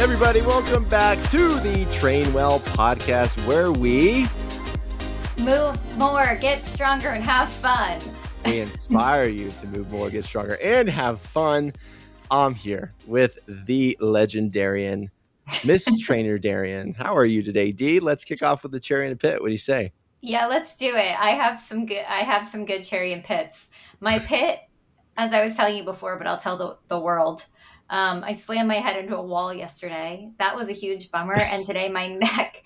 Everybody, welcome back to the Trainwell podcast, where we move more, get stronger, and have fun. We inspire you to move more, get stronger, and have fun. I'm here with the legendarian, Miss Trainer Darian. How are you today, D? Let's kick off with the cherry in the pit. What do you say? Yeah, let's do it. I have some good cherry and pits. My pit, as I was telling you before, but I'll tell the world. I slammed my head into a wall yesterday. That was a huge bummer. And today my neck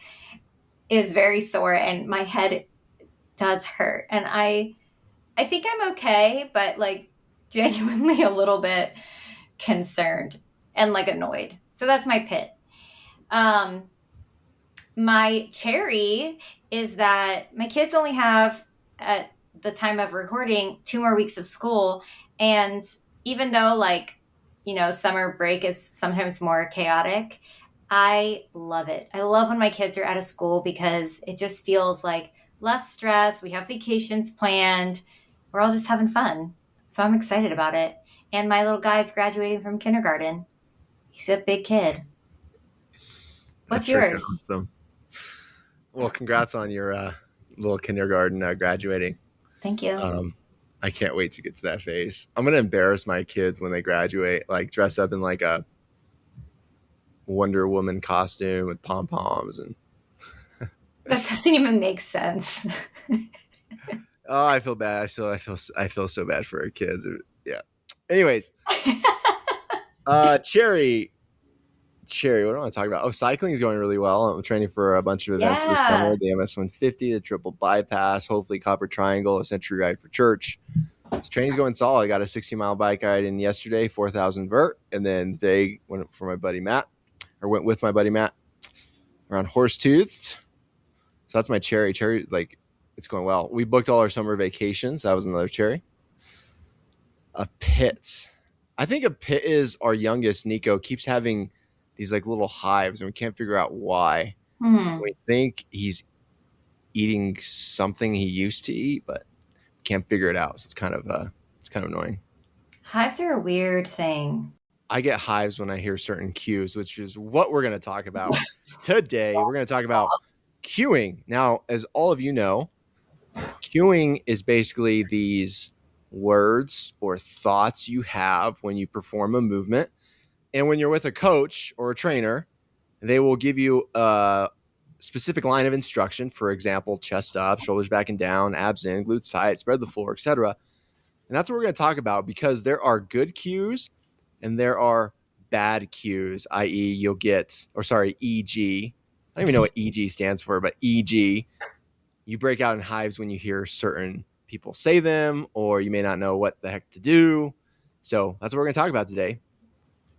is very sore and my head does hurt. And I think I'm okay, but like genuinely a little bit concerned and like annoyed. So that's my pit. My cherry is that my kids only have, at the time of recording, 2 more weeks of school. And even though summer break is sometimes more chaotic, I love it. I love when my kids are out of school because it just feels like less stress. We have vacations planned. We're all just having fun. So I'm excited about it. And my little guy's graduating from kindergarten. He's a big kid. What's yours? Awesome. Well, congrats on your little kindergarten graduating. Thank you. I can't wait to get to that phase. I'm going to embarrass my kids when they graduate, like dress up in like a Wonder Woman costume with pom-poms. And that doesn't even make sense. Oh, I feel bad. I feel so bad for our kids. Yeah. Anyways, Cherry, what do I want to talk about? Oh, cycling is going really well. I'm training for a bunch of events this summer. The MS 150, the triple bypass, hopefully Copper Triangle, a century ride for church. So training's going solid. I got a 60-mile bike ride in yesterday, 4,000 vert. And then today went with my buddy Matt around Horsetooth. So that's my cherry. Cherry, like, it's going well. We booked all our summer vacations. That was another cherry. A pit. I think a pit is our youngest, Nico, keeps having these like little hives and we can't figure out why. We think he's eating something he used to eat, but can't figure it out. So it's kind of annoying. Hives are a weird thing. I get hives when I hear certain cues, which is what we're going to talk about today. We're going to talk about cueing. Now, as all of you know, cueing is basically these words or thoughts you have when you perform a movement. And when you're with a coach or a trainer, they will give you a specific line of instruction. For example, chest up, shoulders back and down, abs in, glutes tight, spread the floor, etc. And that's what we're going to talk about because there are good cues and there are bad cues, i.e. EG. I don't even know what EG stands for, but EG. You break out in hives when you hear certain people say them, or you may not know what the heck to do. So that's what we're going to talk about today.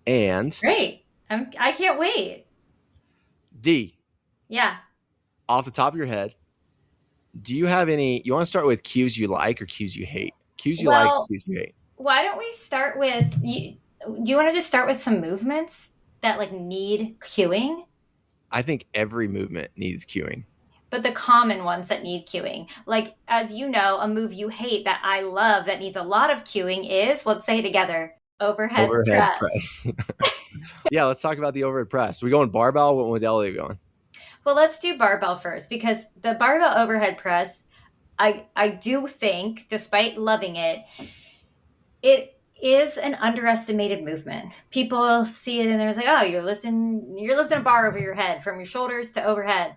And great. I can't wait. D. Yeah. Off the top of your head, do you have any, you want to start with cues you like or cues you hate? Cues you like, cues you hate. Why don't we start with, do you want to just start with some movements that like need cueing? I think every movement needs cueing. But the common ones that need cueing, like, as you know, a move you hate that I love that needs a lot of cueing is, let's say it together, overhead press. Yeah, let's talk about the overhead press. We going barbell? What model are you going? Well, let's do barbell first because the barbell overhead press, I do think, despite loving it, it is an underestimated movement. People see it and they're like, oh, you're lifting a bar over your head from your shoulders to overhead.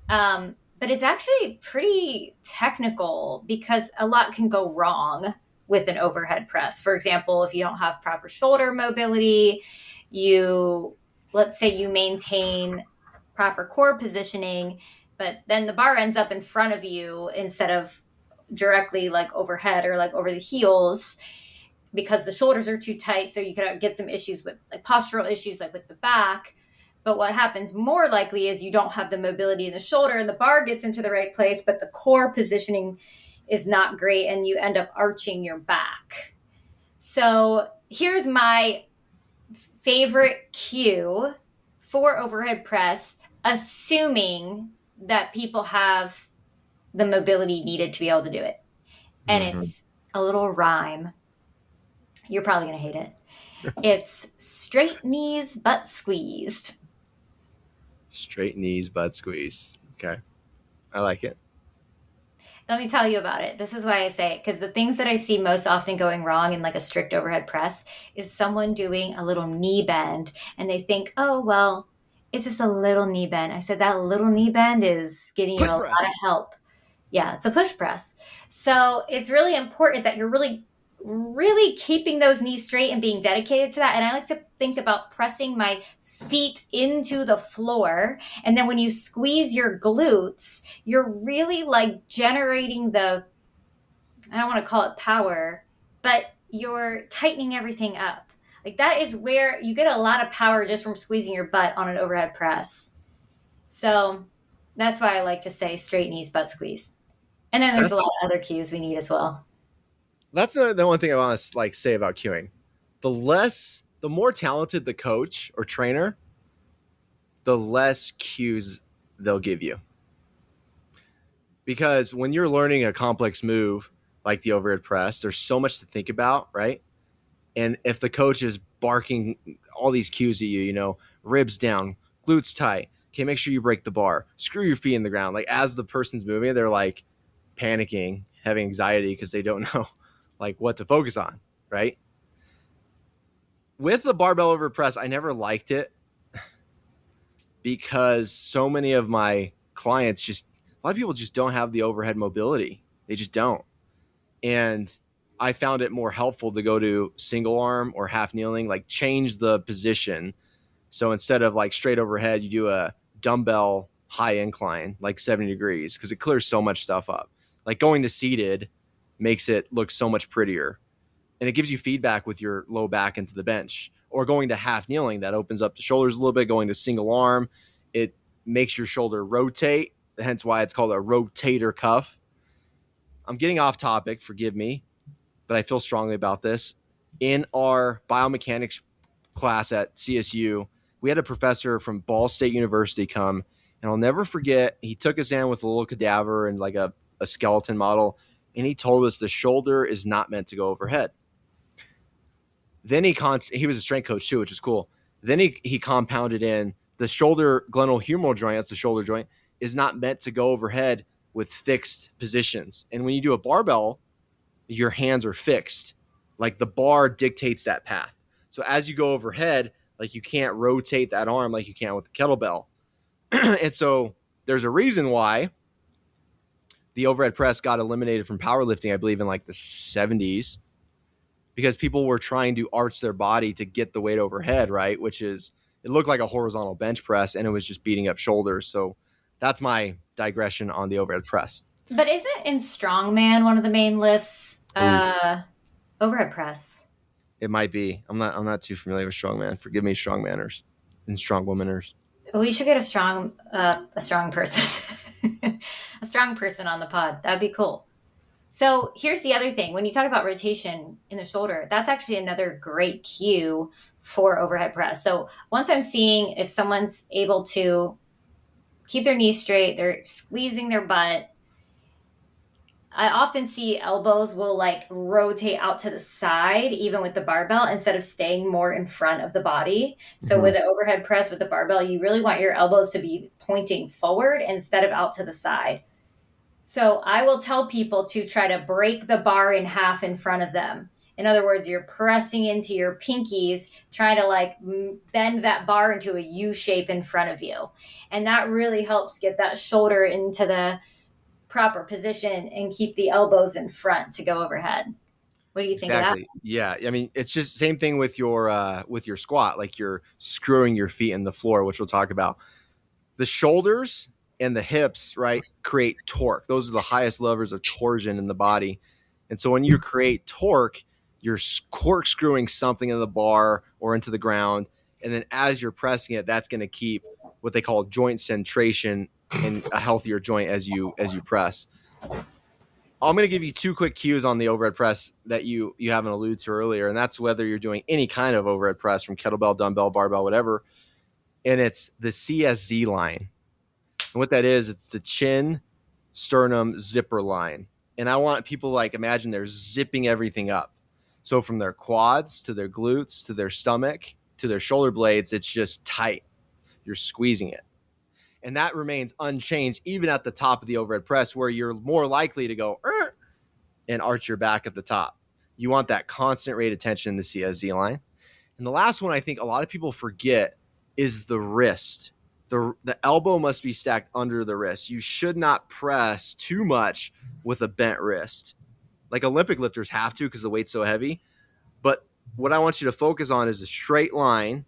But it's actually pretty technical because a lot can go wrong with an overhead press. For example, if you don't have proper shoulder mobility, let's say you maintain proper core positioning, but then the bar ends up in front of you instead of directly like overhead or like over the heels because the shoulders are too tight. So you could get some issues with like postural issues, like with the back. But what happens more likely is you don't have the mobility in the shoulder and the bar gets into the right place, but the core positioning is not great and you end up arching your back. So here's my favorite cue for overhead press, assuming that people have the mobility needed to be able to do it. And it's a little rhyme. You're probably going to hate it. It's straight knees, butt squeezed. Straight knees, butt squeeze. Okay. I like it. Let me tell you about it. This is why I say it, because the things that I see most often going wrong in like a strict overhead press is someone doing a little knee bend and they think, oh, well, it's just a little knee bend. I said that little knee bend is getting you a Push lot of press. help. Yeah, it's a push press. So it's really important that you're really, really keeping those knees straight and being dedicated to that. And I like to think about pressing my feet into the floor. And then when you squeeze your glutes, you're really like generating the, I don't want to call it power, but you're tightening everything up. Like that is where you get a lot of power just from squeezing your butt on an overhead press. So that's why I like to say straight knees, butt squeeze. And then there's a lot That's of other cues we need as well. that's the one thing I want to like say about cueing. The more talented the coach or trainer, the less cues they'll give you. Because when you're learning a complex move like the overhead press, there's so much to think about, right? And if the coach is barking all these cues at you, ribs down, glutes tight, okay, make sure you break the bar, screw your feet in the ground. Like as the person's moving, they're like panicking, having anxiety because they don't know like what to focus on, right? With the barbell over press, I never liked it because so many of my clients a lot of people just don't have the overhead mobility. They just don't. And I found it more helpful to go to single arm or half kneeling, like change the position. So instead of like straight overhead, you do a dumbbell high incline, like 70 degrees, because it clears so much stuff up. Like going to seated makes it look so much prettier. And it gives you feedback with your low back into the bench. Or going to half kneeling, that opens up the shoulders a little bit. Going to single arm, it makes your shoulder rotate, hence why it's called a rotator cuff. I'm getting off topic, forgive me, but I feel strongly about this. In our biomechanics class at CSU, we had a professor from Ball State University come, and I'll never forget, he took us in with a little cadaver and like a skeleton model, and he told us the shoulder is not meant to go overhead. Then he was a strength coach too, which is cool. Then he compounded in the shoulder glenohumeral joint, that's the shoulder joint, is not meant to go overhead with fixed positions. And when you do a barbell, your hands are fixed. Like the bar dictates that path. So as you go overhead, like you can't rotate that arm like you can with the kettlebell. And so there's a reason why the overhead press got eliminated from powerlifting, I believe in like the 70s, because people were trying to arch their body to get the weight overhead, right? Which is, it looked like a horizontal bench press and it was just beating up shoulders. So that's my digression on the overhead press. But isn't in strongman one of the main lifts Oof. overhead press? It might be. I'm not too familiar with strongman. Forgive me, strongmanners and strongwomaners. We should get a strong person, a strong person on the pod. That'd be cool. So here's the other thing. When you talk about rotation in the shoulder, that's actually another great cue for overhead press. So once I'm seeing if someone's able to keep their knees straight, they're squeezing their butt. I often see elbows will like rotate out to the side, even with the barbell, instead of staying more in front of the body. So Mm-hmm. with an overhead press with the barbell, you really want your elbows to be pointing forward instead of out to the side. So I will tell people to try to break the bar in half in front of them. In other words, you're pressing into your pinkies, trying to like bend that bar into a U shape in front of you. And that really helps get that shoulder into the proper position and keep the elbows in front to go overhead. What do you think of that? Exactly. Yeah. I mean, it's just same thing with your squat. Like you're screwing your feet in the floor, which we'll talk about. The shoulders and the hips, right, create torque. Those are the highest levers of torsion in the body. And so when you create torque, you're corkscrewing something in the bar or into the ground. And then as you're pressing it, that's going to keep what they call joint centration in a healthier joint as you press. I'm going to give you two quick cues on the overhead press that you haven't alluded to earlier, and that's whether you're doing any kind of overhead press from kettlebell, dumbbell, barbell, whatever, and it's the CSZ line. And what that is, it's the chin, sternum, zipper line. And I want people like imagine they're zipping everything up. So from their quads to their glutes to their stomach to their shoulder blades, it's just tight. You're squeezing it. And that remains unchanged even at the top of the overhead press, where you're more likely to go and arch your back at the top. You want that constant rate of tension in the CSZ line. And the last one I think a lot of people forget is the wrist. The elbow must be stacked under the wrist. You should not press too much with a bent wrist. Like Olympic lifters have to because the weight's so heavy. But what I want you to focus on is a straight line,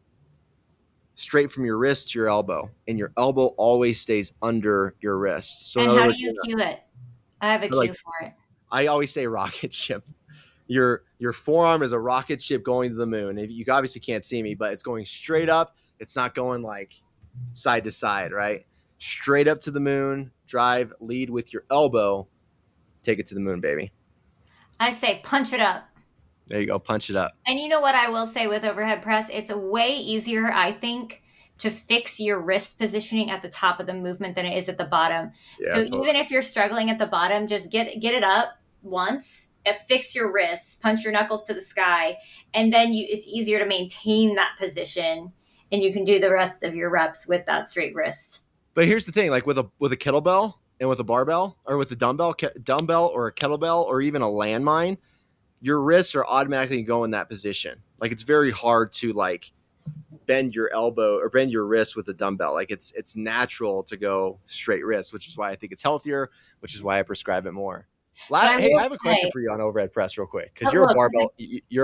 straight from your wrist to your elbow. And your elbow always stays under your wrist. So And how do you cue it? I have a cue for it. I always say rocket ship. Your forearm is a rocket ship going to the moon. You obviously can't see me, but it's going straight up. It's not going like side to side, right? Straight up to the moon, drive, lead with your elbow, take it to the moon, baby. I say punch it up. There you go, punch it up. And you know what I will say with overhead press? It's way easier, I think, to fix your wrist positioning at the top of the movement than it is at the bottom. Yeah, so totally. Even if you're struggling at the bottom, just get it up once, fix your wrists, punch your knuckles to the sky, and then it's easier to maintain that position, and you can do the rest of your reps with that straight wrist. But here's the thing, like with a kettlebell and with a barbell or with a dumbbell or a kettlebell or even a landmine, your wrists are automatically going in that position. Like it's very hard to like bend your elbow or bend your wrist with a dumbbell. Like it's natural to go straight wrist, which is why I think it's healthier, which is why I prescribe it more. Hey, I have a question for you on overhead press real quick, because you're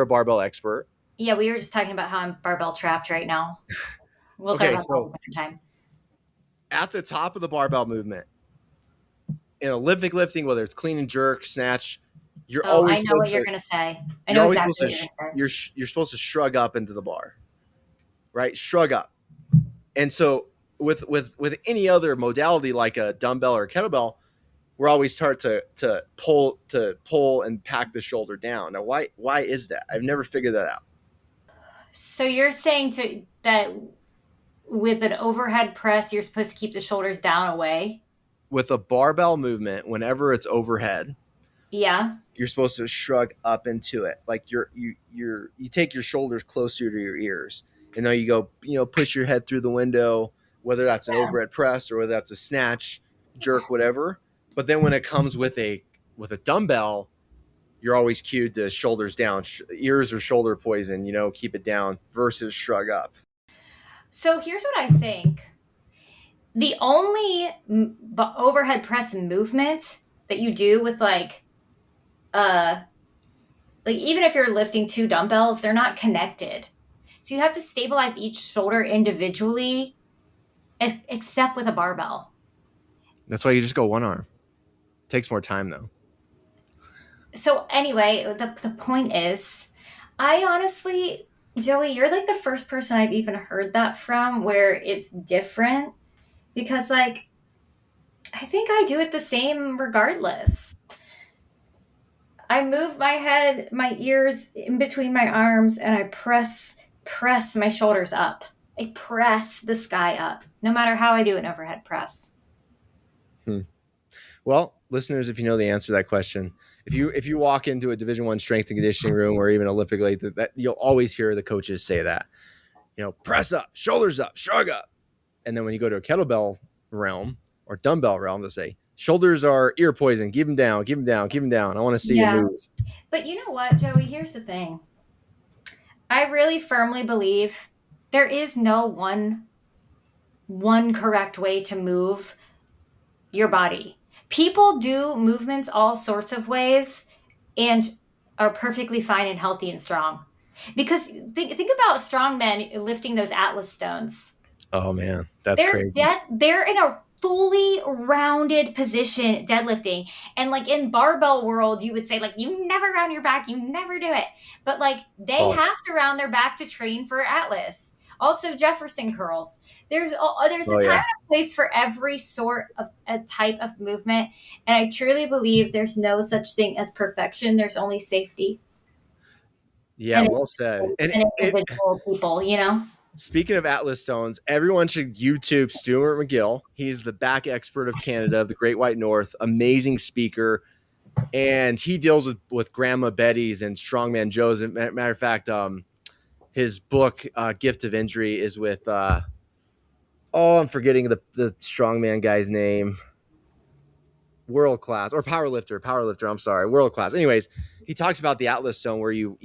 a barbell expert. Yeah, we were just talking about how I'm barbell trapped right now. We'll talk about that a different time. At the top of the barbell movement, in Olympic lifting, whether it's clean and jerk, snatch, you're always. I know what you're going to say. I know exactly what you're going to say. You're supposed to shrug up into the bar, right? Shrug up. And so with any other modality like a dumbbell or a kettlebell, we're always taught to pull and pack the shoulder down. Now, why is that? I've never figured that out. So you're saying that with an overhead press, you're supposed to keep the shoulders down away? With a barbell movement, whenever it's overhead, yeah, you're supposed to shrug up into it. Like you take your shoulders closer to your ears, and then you go, push your head through the window, whether that's an overhead press or whether that's a snatch, jerk, whatever. But then when it comes with a dumbbell, you're always cued to shoulders down, ears or shoulder poison, keep it down versus shrug up. So here's what I think. The only overhead press movement that you do with like even if you're lifting two dumbbells, they're not connected. So you have to stabilize each shoulder individually, except with a barbell. That's why you just go one arm. Takes more time though. So anyway, the point is, I honestly, Joey, you're like the first person I've even heard that from where it's different, because like, I think I do it the same regardless. I move my head, my ears in between my arms, and I press my shoulders up. I press the sky up, no matter how I do an overhead press. Well, listeners, if you know the answer to that question, if you walk into a Division I strength and conditioning room or even Olympic weight, that you'll always hear the coaches say that, press up, shoulders up, shrug up. And then when you go to a kettlebell realm or dumbbell realm, they'll say, shoulders are ear poison. Keep them down, keep them down, keep them down. I want to see you move. But you know what, Joey? Here's the thing. I really firmly believe there is no one correct way to move your body. People do movements all sorts of ways and are perfectly fine and healthy and strong. Because think about strong men lifting those Atlas stones. Oh man, that's crazy. They're in a fully rounded position deadlifting. And like in barbell world, you would say like, you never round your back, you never do it. But like they have to round their back to train for Atlas. Also Jefferson curls. There's a time and place for every sort of a type of movement. And I truly believe there's no such thing as perfection. There's only safety. Yeah, well said. And individual people, Speaking of Atlas stones, everyone should YouTube Stuart McGill. He's the back expert of Canada, of the Great White North, amazing speaker. and he deals with Grandma Betty's and Strongman Joe's. And matter of fact, his book Gift of Injury is with I'm forgetting the strongman guy's name. World class or powerlifter. I'm sorry, world class. Anyways, he talks about the Atlas Stone where you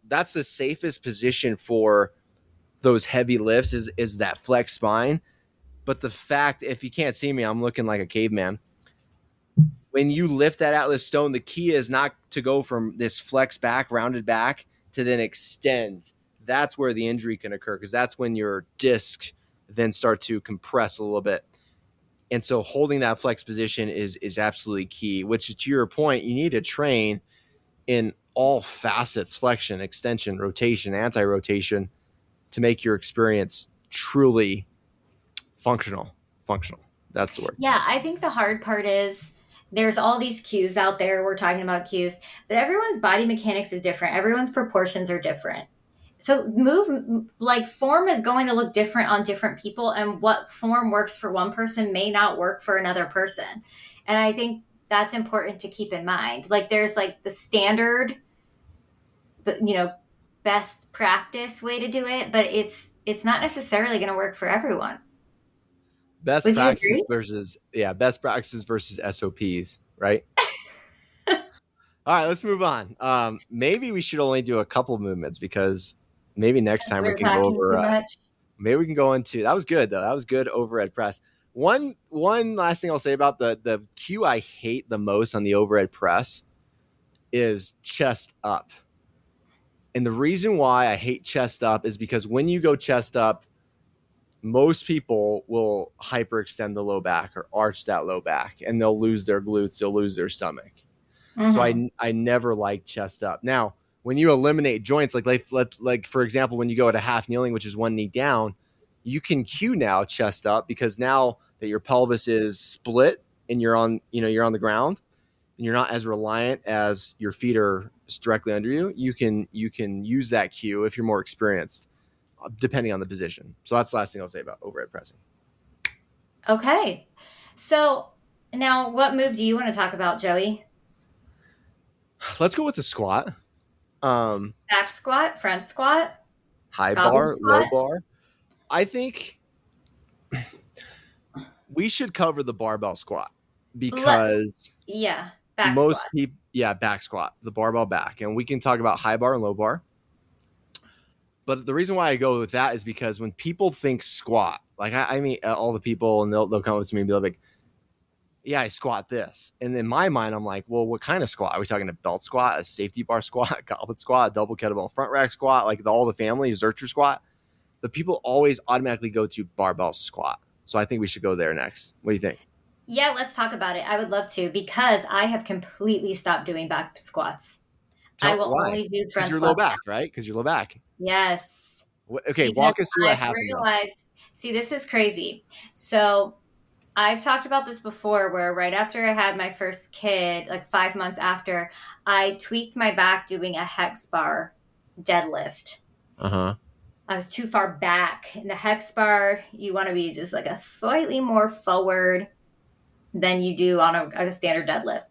that's the safest position for those heavy lifts is that flex spine. But the fact, if you can't see me, I'm looking like a caveman. When you lift that Atlas Stone, the key is not to go from this flex back, rounded back, to then extend. That's where the injury can occur because that's when your disc then start to compress a little bit. And so holding that flex position is absolutely key, which to your point, you need to train in all facets, flexion, extension, rotation, anti-rotation, to make your experience truly functional. That's the word. Yeah, I think the hard part is there's all these cues out there. We're talking about cues, but everyone's body mechanics is different. Everyone's proportions are different. So form is going to look different on different people, and what form works for one person may not work for another person. And I think that's important to keep in mind. Like there's like the standard, best practice way to do it, but it's not necessarily going to work for everyone. Best Would you practices agree? versus SOPs, right? All right, let's move on. Maybe we should only do a couple movements because maybe next time we We're can go talking too over. much. Maybe we can go into that was good though. That was good overhead press. One last thing I'll say about the cue I hate the most on the overhead press is chest up. And the reason why I hate chest up is because when you go chest up, most people will hyperextend the low back or arch that low back, and they'll lose their glutes, they'll lose their stomach. So Mm-hmm. I never like chest up. Now, when you eliminate joints, like for example, when you go at a half kneeling, which is one knee down, you can cue now chest up because now that your pelvis is split and you're on the ground and you're not as reliant as your feet are directly under you, you can use that cue if you're more experienced, depending on the position. So that's the last thing I'll say about overhead pressing. Okay. So now what move do you want to talk about, Joey? Let's go with the squat. Um, Back squat, front squat, High goblet bar, low squat? bar. I think we should cover the barbell squat Le- because yeah, back most squat. people, back squat, the barbell back, and we can talk about high bar and low bar. But the reason why I go with that is because when people think squat, like I mean, all the people, and they'll come up to me and be like, "Yeah, I squat this," and in my mind, I'm like, "Well, what kind of squat? Are we talking a belt squat, a safety bar squat, a goblet squat, a double kettlebell front rack squat, like all the family, Zercher squat?" The people always automatically go to barbell squat. So I think we should go there next. What do you think? Yeah, let's talk about it. I would love to because I have completely stopped doing back squats. I Tell will why? only do Because front you're low squats back, now. right? Because you're low back. Yes, Okay, because walk us through what I've happened though. realized, see, this is crazy. So I've talked about this before where right after I had my first kid, like 5 months after, I tweaked my back doing a hex bar deadlift. Uh huh. I was too far back. In the hex bar, you want to be just like a slightly more forward than you do on a standard deadlift.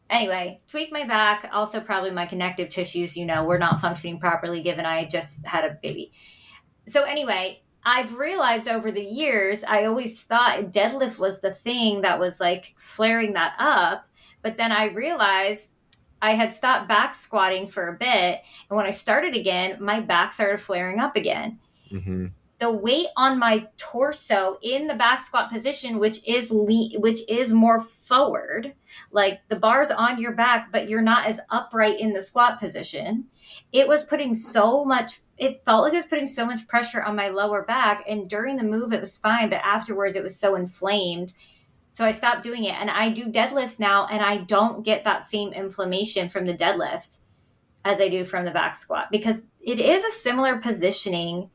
Anyway, tweaked my back. Also, probably my connective tissues, were not functioning properly given I just had a baby. So, anyway, I've realized over the years, I always thought deadlift was the thing that was like flaring that up. But then I realized I had stopped back squatting for a bit. And when I started again, my back started flaring up again. Mm-hmm. The weight on my torso in the back squat position, which is more forward, like the bar's on your back, but you're not as upright in the squat position. It felt like it was putting so much pressure on my lower back. And during the move, it was fine, but afterwards it was so inflamed. So I stopped doing it, and I do deadlifts now, and I don't get that same inflammation from the deadlift as I do from the back squat because it is a similar positioning.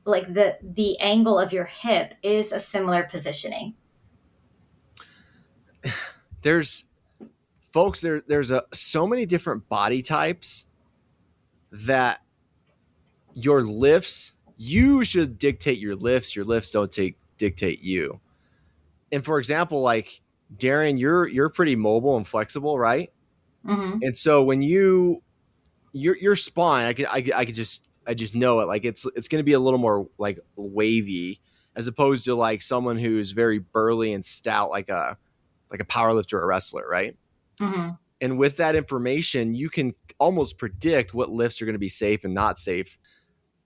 Like the angle of your hip is a similar positioning. There's folks there's so many different body types that your lifts you should dictate your lifts don't dictate you. And for example, like Darian, you're pretty mobile and flexible, right? Mm-hmm. And so when your spine, I just know it. Like it's going to be a little more like wavy as opposed to like someone who's very burly and stout, like a power lifter or a wrestler, right? Mm-hmm. And with that information, you can almost predict what lifts are going to be safe and not safe.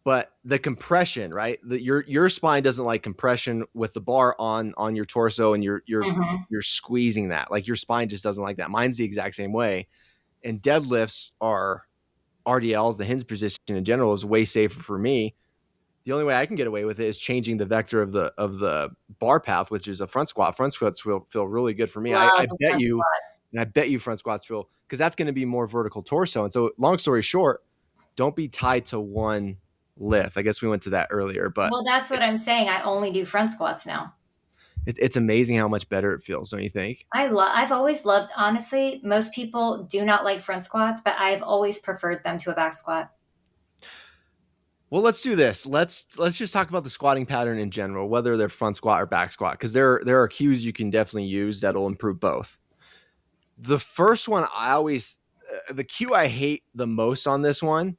But the compression, right? Your spine doesn't like compression with the bar on your torso, and Mm-hmm. you're squeezing that. Like your spine just doesn't like that. Mine's the exact same way. And deadlifts are RDLs, the hinge position in general is way safer for me. The only way I can get away with it is changing the vector of the bar path, which is a front squat. Front squats feel really good for me. Love I a bet front you, squat. and I bet you front squats feel because that's going to be more vertical torso. And so, long story short, don't be tied to one lift. I guess we went to that earlier, but Well, that's what I'm saying. I only do front squats now. it's amazing how much better it feels, don't you think? I've always loved, honestly, most people do not like front squats, but I've always preferred them to a back squat. Well, let's do this. Let's just talk about the squatting pattern in general, whether they're front squat or back squat, because there are cues you can definitely use that'll improve both. The first one I always the cue I hate the most on this one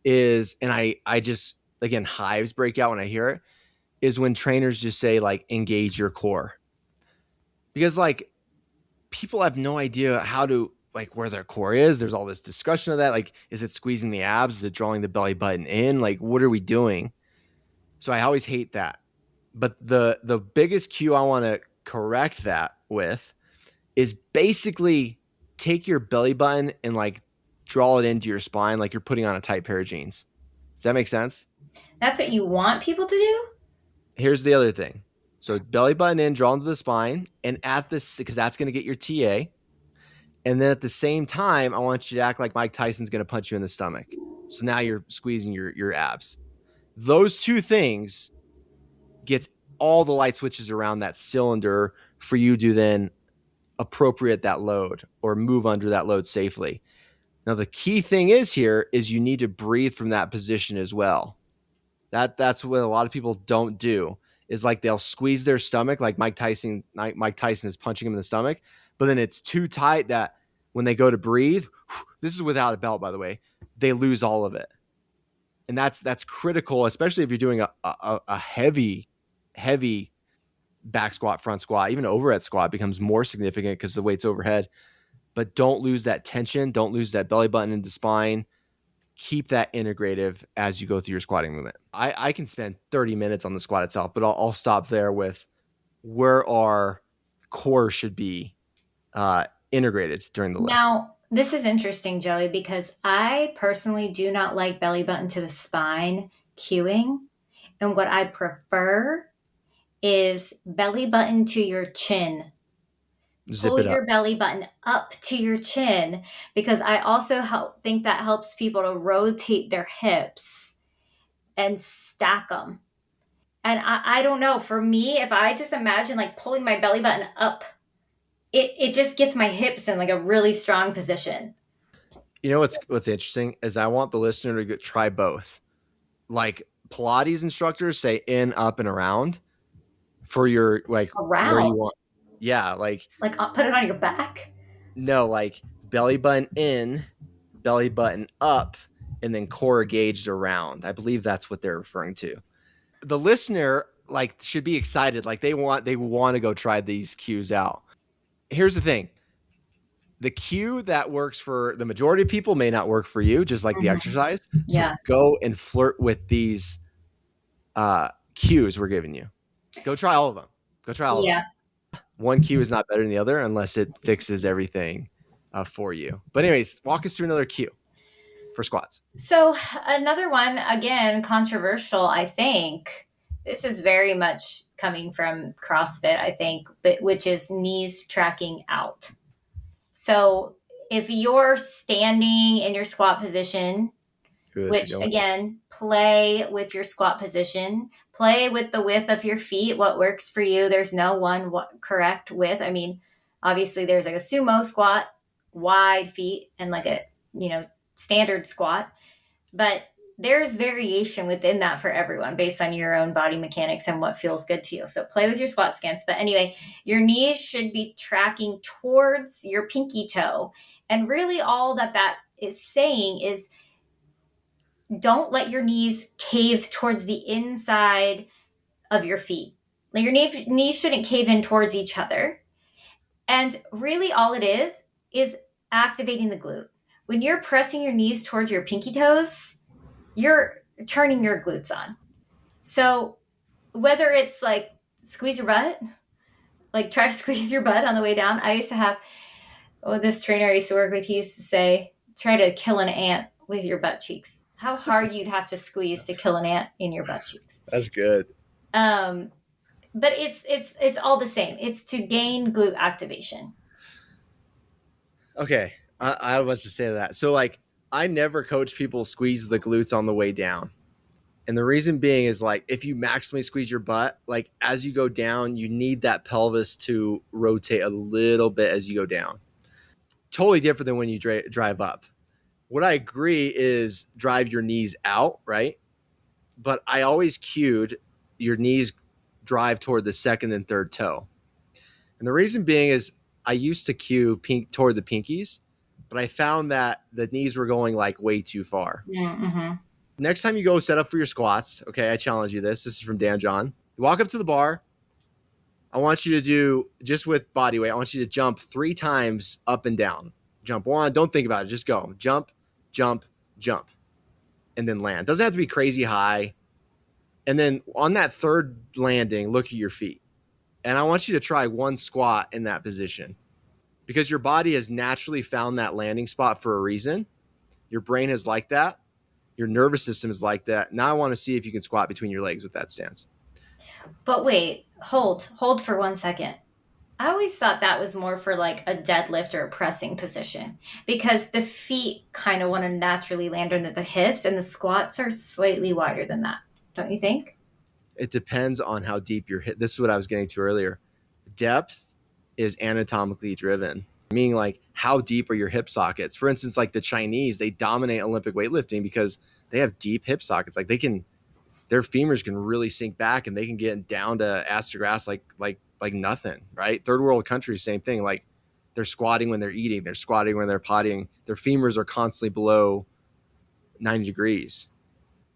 is, and I just again hives break out when I hear it, is when trainers just say like engage your core. Because like people have no idea how to like where their core is. There's all this discussion of that. Like, is it squeezing the abs? Is it drawing the belly button in? Like, what are we doing? So I always hate that. But the biggest cue I want to correct that with is basically take your belly button and like draw it into your spine like you're putting on a tight pair of jeans. Does that make sense? That's what you want people to do? Here's the other thing. So belly button in, draw into the spine, and at this, because that's going to get your TA. And then at the same time, I want you to act like Mike Tyson's going to punch you in the stomach. So now you're squeezing your abs. Those two things gets all the light switches around that cylinder for you to then appropriate that load or move under that load safely. Now, the key thing is here is you need to breathe from that position as well. That's what a lot of people don't do is like they'll squeeze their stomach like Mike Tyson is punching him in the stomach, but then it's too tight that when they go to breathe, this is without a belt, by the way, they lose all of it. And that's critical, especially if you're doing a heavy back squat, front squat, even overhead squat becomes more significant because the weight's overhead. But don't lose that tension. Don't lose that belly button into spine. Keep that integrative as you go through your squatting movement. I can spend 30 minutes on the squat itself, but I'll stop there with where our core should be integrated during the lift. Now, this is interesting, Joey, because I personally do not like belly button to the spine cueing. And what I prefer is belly button to your chin. Zip Pull it up. your belly button up to your chin because I also think that helps people to rotate their hips and stack them. And I don't know, for me, if I just imagine like pulling my belly button up, it just gets my hips in like a really strong position. You know what's interesting is I want the listener to try both. Like Pilates instructors say in, up, and around for your like where you Around. want. Yeah, like Put it on your back. no, like belly button in, belly button up, and then core gauged around. I believe that's what they're referring to. The listener like should be excited. Like they want to go try these cues out. Here's the thing. The cue that works for the majority of people may not work for you, just like the exercise. So Yeah. go and flirt with these cues we're giving you. Go try all of them. Go try all of them. Yeah. One cue is not better than the other unless it fixes everything for you. But anyways, walk us through another cue for squats. So another one, again, controversial, I think. This is very much coming from CrossFit, I think, but which is knees tracking out. So if you're standing in your squat position, which again, play with your squat position, play with the width of your feet, what works for you. There's no one correct width. I mean, obviously there's like a sumo squat, wide feet, and like a, standard squat. But there's variation within that for everyone based on your own body mechanics and what feels good to you. So play with your squat stance. But anyway, your knees should be tracking towards your pinky toe. And really, all that is saying is don't let your knees cave towards the inside of your feet. Like your knees shouldn't cave in towards each other. And really, all it is activating the glute. When you're pressing your knees towards your pinky toes, you're turning your glutes on. So whether it's like squeeze your butt, like try to squeeze your butt on the way down. I used to have this trainer I used to work with, he used to say, try to kill an ant with your butt cheeks. How hard you'd have to squeeze to kill an ant in your butt cheeks. That's good. But it's all the same. It's to gain glute activation. Okay. I have much to say to that. So like I never coach people squeeze the glutes on the way down. And the reason being is like if you maximally squeeze your butt, like as you go down, you need that pelvis to rotate a little bit as you go down. Totally different than when you drive up. What I agree is drive your knees out, right? But I always cued your knees drive toward the second and third toe. And the reason being is I used to cue toward the pinkies, but I found that the knees were going like way too far. Mm-hmm. Next time you go set up for your squats, okay, I challenge you this. This is from Dan John. You walk up to the bar. I want you to do, just with body weight, I want you to jump 3 times up and down. Jump 1, don't think about it. Just go. Jump, jump, jump, and then land. Doesn't have to be crazy high. And then on that third landing, look at your feet. And I want you to try 1 squat in that position because your body has naturally found that landing spot for a reason. Your brain is like that. Your nervous system is like that. Now I want to see if you can squat between your legs with that stance. But wait, hold for 1 second. I always thought that was more for like a deadlift or a pressing position because the feet kind of want to naturally land under the hips and the squats are slightly wider than that. Don't you think? It depends on how deep your hip. This is what I was getting to earlier. Depth is anatomically driven, meaning like how deep are your hip sockets? For instance, like the Chinese, they dominate Olympic weightlifting because they have deep hip sockets. Like their femurs can really sink back and they can get down to ass to grass like nothing, right? Third world countries, same thing. Like they're squatting when they're eating, they're squatting when they're pottying. Their femurs are constantly below 90 degrees.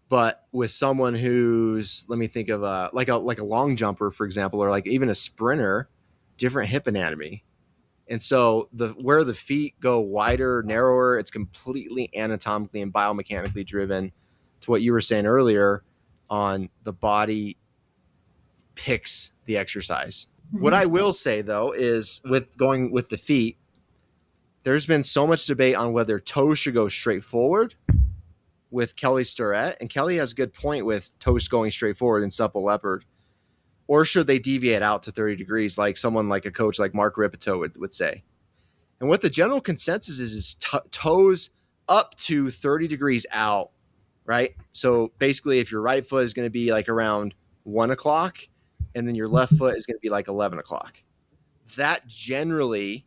But with someone who's, let me think of like a long jumper, for example, or like even a sprinter, different hip anatomy. And so where the feet go wider, narrower, it's completely anatomically and biomechanically driven to what you were saying earlier on the body picks the exercise. Mm-hmm. What I will say though is with going with the feet, there's been so much debate on whether toes should go straight forward with Kelly Starrett, and Kelly has a good point with toes going straight forward in supple leopard, or should they deviate out to 30 degrees like someone like a coach like Mark Ripito would say. And what the general consensus is toes up to 30 degrees out, right? So basically if your right foot is going to be like around 1 o'clock and then your left foot is going to be like 11 o'clock. That generally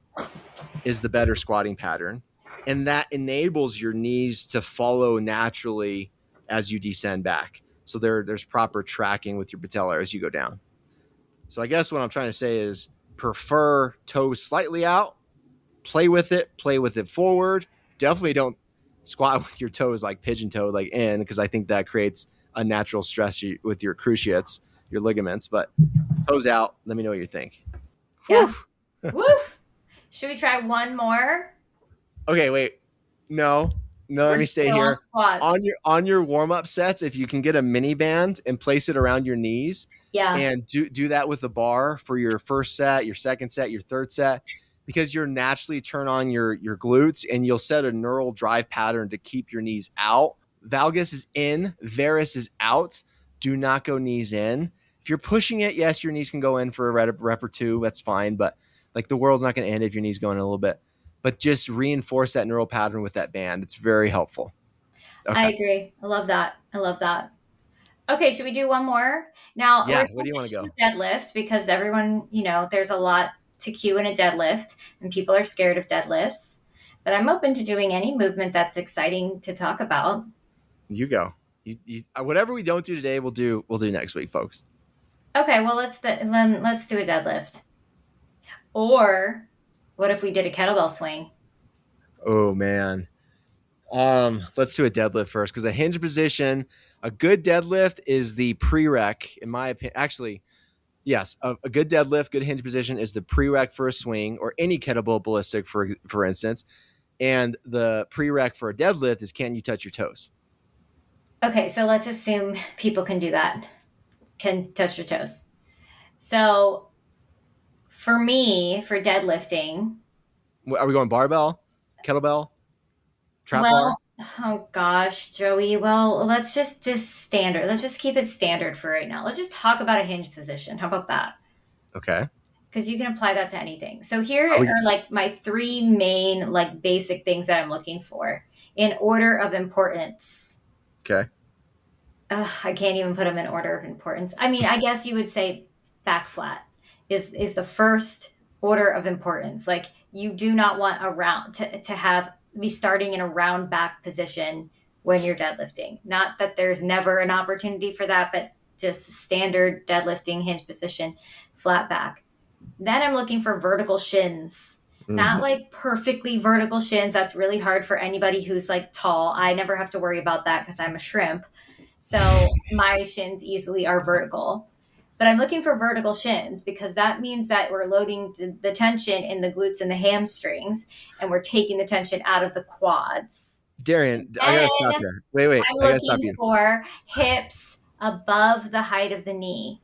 is the better squatting pattern. And that enables your knees to follow naturally as you descend back. So there's proper tracking with your patella as you go down. So I guess what I'm trying to say is prefer toes slightly out, play with it forward. Definitely don't squat with your toes like pigeon toe, like in, because I think that creates unnatural stress with your cruciates, your ligaments. But toes out, let me know what you think. Yeah. Woo! Should we try one more? Okay, wait. No, let me stay here. On your warm-up sets, if you can get a mini band and place it around your knees, and do that with the bar for your first set, your second set, your third set, because you'll naturally turn on your glutes and you'll set a neural drive pattern to keep your knees out. Valgus is in, varus is out. Do not go knees in. If you're pushing it, yes, your knees can go in for a rep or 2. That's fine, but like the world's not going to end if your knees go in a little bit. But just reinforce that neural pattern with that band. It's very helpful. Okay. I agree. I love that. Okay, should we do one more? Now, yeah, where do you want to go? Deadlift, because everyone, there's a lot to cue in a deadlift, and people are scared of deadlifts. But I'm open to doing any movement that's exciting to talk about. You go. Whatever we don't do today, we'll do next week, folks. Okay, well let's do a deadlift. Or what if we did a kettlebell swing? Oh man. Let's do a deadlift first because a hinge position, a good deadlift is the prereq, in my opinion. Actually, yes, a good deadlift, good hinge position is the prereq for a swing or any kettlebell ballistic, for instance. And the prereq for a deadlift is can you touch your toes? Okay, so let's assume people can do that, can touch your toes. So for me, for deadlifting, Are we going barbell, kettlebell, trap bar? well, oh gosh, Joey, well, let's just standard. Let's just keep it standard for right now. Let's just talk about a hinge position. How about that? Okay. Because you can apply that to anything. So here Are we are like my three main like basic things that I'm looking for in order of importance. okay? Ugh, I can't even put them in order of importance. I mean, I guess you would say back flat is the first order of importance. Like you do not want a round to have be starting in a round back position when you're deadlifting. Not that there's never an opportunity for that, but just standard deadlifting hinge position, flat back. Then I'm looking for vertical shins. Not Mhm. like perfectly vertical shins. That's really hard for anybody who's like tall. I never have to worry about that because I'm a shrimp. So my shins easily are vertical. But I'm looking for vertical shins because that means that we're loading the tension in the glutes and the hamstrings and we're taking the tension out of the quads. Darian, I Then gotta stop you. Wait, I'm I gotta stop looking you. for hips above the height of the knee.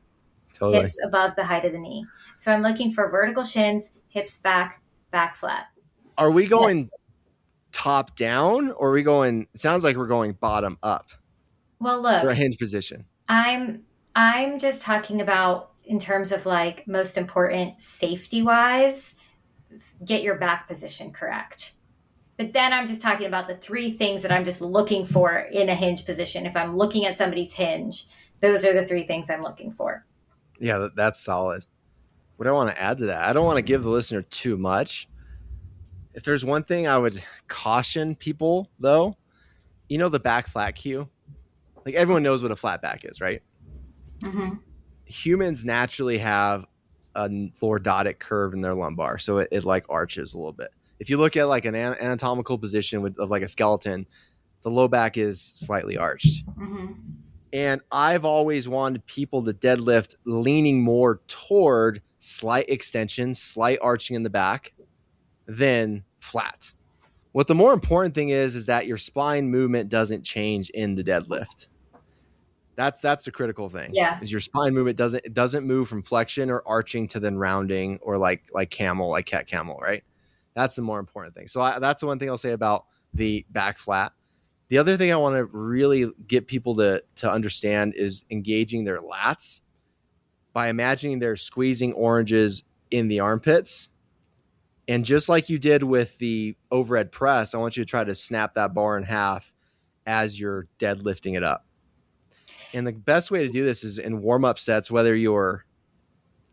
Totally. Hips above the height of the knee. So I'm looking for vertical shins, hips back, back flat. Are we Yeah. going top down or are we going? It sounds like we're going bottom up Well, for a look, hinge position. I'm I'm just talking about in terms of like most important safety wise, get your back position correct. But then I'm just talking about the three things that I'm just looking for in a hinge position. If I'm looking at somebody's hinge, those are the three things I'm looking for. Yeah, that's solid. What do I want to add to that? I don't want to give the listener too much. If there's one thing I would caution people, though, the back flat cue. Like everyone knows what a flat back is, right? Mm-hmm. Humans naturally have a lordotic curve in their lumbar, so it like arches a little bit. If you look at like an anatomical position of like a skeleton, the low back is slightly arched. Mm-hmm. And I've always wanted people to deadlift leaning more toward slight extension, slight arching in the back than flat. What the more important thing is that your spine movement doesn't change in the deadlift. That's the critical thing. Yeah. Is your spine movement doesn't move from flexion or arching to then rounding or like camel, like cat camel, right? That's the more important thing. So that's the one thing I'll say about the back flat. The other thing I want to really get people to understand is engaging their lats by imagining they're squeezing oranges in the armpits. And just like you did with the overhead press, I want you to try to snap that bar in half as you're deadlifting it up. And the best way to do this is in warm-up sets, whether you're,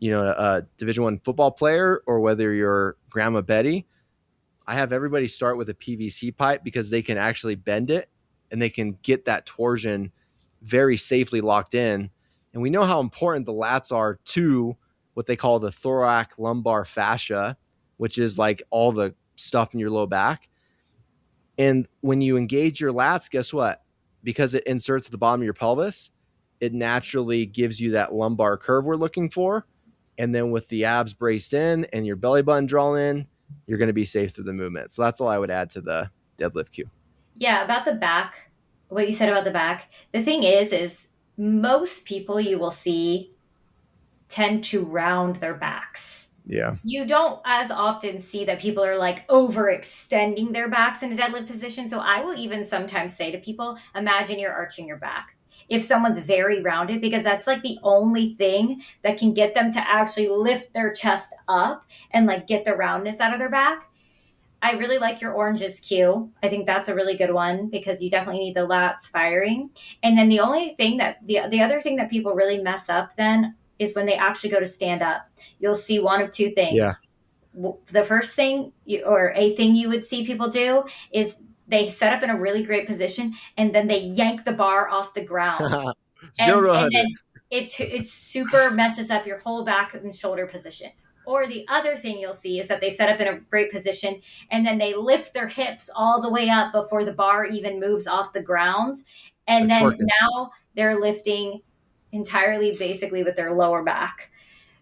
a Division I football player or whether you're Grandma Betty. I have everybody start with a PVC pipe because they can actually bend it and they can get that torsion very safely locked in. And we know how important the lats are to what they call the thoracic lumbar fascia, which is like all the stuff in your low back. And when you engage your lats, guess what? Because it inserts at the bottom of your pelvis, it naturally gives you that lumbar curve we're looking for. And then with the abs braced in and your belly button drawn in, you're going to be safe through the movement. So that's all I would add to the deadlift cue. Yeah, about the back, what you said about the back. The thing is most people you will see tend to round their backs. Yeah. You don't as often see that people are like overextending their backs in a deadlift position. So I will even sometimes say to people, imagine you're arching your back. If someone's very rounded, because that's like the only thing that can get them to actually lift their chest up and like get the roundness out of their back. I really like your oranges cue. I think that's a really good one because you definitely need the lats firing. And then the only thing that the other thing that people really mess up then is when they actually go to stand up. You'll see one of two things. Yeah. The first thing or a thing you would see people do is they set up in a really great position, and then they yank the bar off the ground, 0 to and 100. then it super messes up your whole back and shoulder position. Or the other thing you'll see is that they set up in a great position, and then they lift their hips all the way up before the bar even moves off the ground, They're and then twerking. now they're lifting entirely basically with their lower back.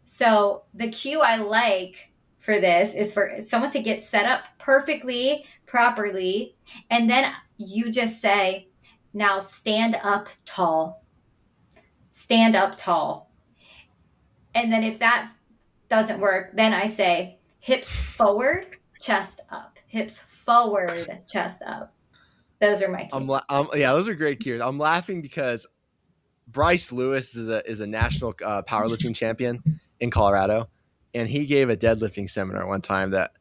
So the cue I like for this is for someone to get set up perfectly, properly, and then you just say, now stand up tall. Stand up tall. And then if that doesn't work, then I say hips forward, chest up. Hips forward, chest up. Those are my cues. Yeah, those are great cues. I'm laughing because Bryce Lewis is a national powerlifting champion in Colorado, and he gave a deadlifting seminar one time that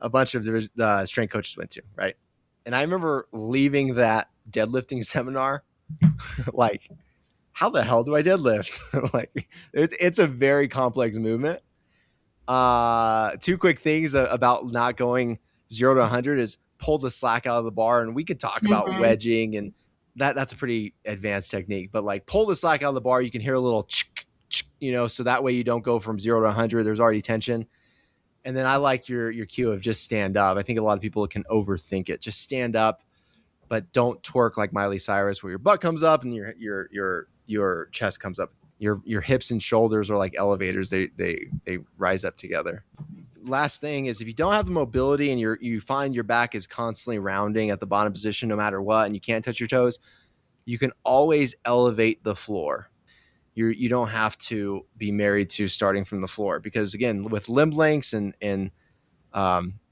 a bunch of the strength coaches went to, right? And I remember leaving that deadlifting seminar like, how the hell do I deadlift? Like, it's a very complex movement. Two quick things about not going 0 to 100 is pull the slack out of the bar, and we could talk about Mm-hmm. wedging, and that's a pretty advanced technique. But like, pull the slack out of the bar, you can hear a little so that way you don't go from 0 to 100. There's already tension. And then I like your cue of just stand up. I think a lot of people can overthink it. Just stand up, but don't twerk like Miley Cyrus, where your butt comes up and your chest comes up. Your hips and shoulders are like elevators. They rise up together. Last thing is, if you don't have the mobility and you find your back is constantly rounding at the bottom position no matter what, and you can't touch your toes, you can always elevate the floor. You don't have to be married to starting from the floor, because again, with limb lengths and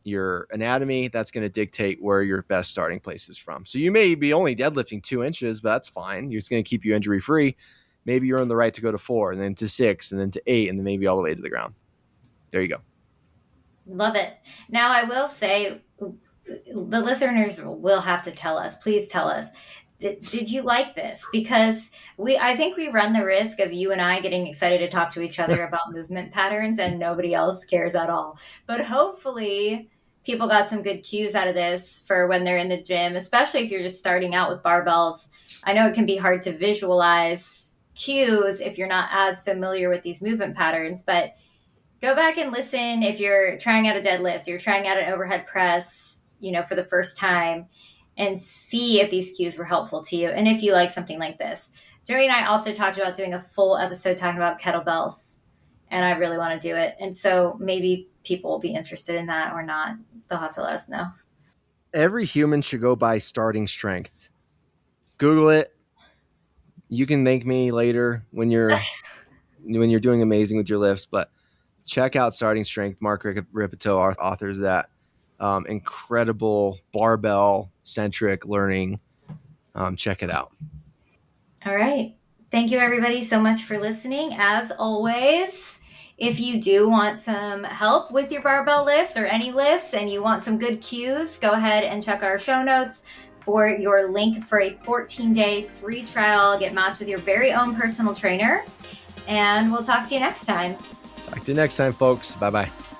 your anatomy, that's going to dictate where your best starting place is from. So you may be only deadlifting 2 inches, but that's fine. It's going to keep you injury free. Maybe you're on the right to go to 4, and then to 6, and then to 8, and then maybe all the way to the ground. There you go. Love it. Now, I will say, the listeners will have to tell us, please tell us, did you like this? Because I think we run the risk of you and I getting excited to talk to each other about movement patterns, and nobody else cares at all. But hopefully people got some good cues out of this for when they're in the gym, especially if you're just starting out with barbells. I know it can be hard to visualize cues if you're not as familiar with these movement patterns, but go back and listen if you're trying out a deadlift, you're trying out an overhead press, for the first time, and see if these cues were helpful to you. And if you like something like this. Joey and I also talked about doing a full episode talking about kettlebells, and I really want to do it. And so maybe people will be interested in that or not. They'll have to let us know. Every human should go by starting strength. Google it. You can thank me later when you're doing amazing with your lifts, but check out Starting Strength. Mark Ripito authors that incredible barbell-centric learning. Check it out. All right. Thank you, everybody, so much for listening. As always, if you do want some help with your barbell lifts or any lifts and you want some good cues, go ahead and check our show notes for your link for a 14-day free trial. Get matched with your very own personal trainer. And we'll talk to you next time. Talk to you next time, folks. Bye-bye.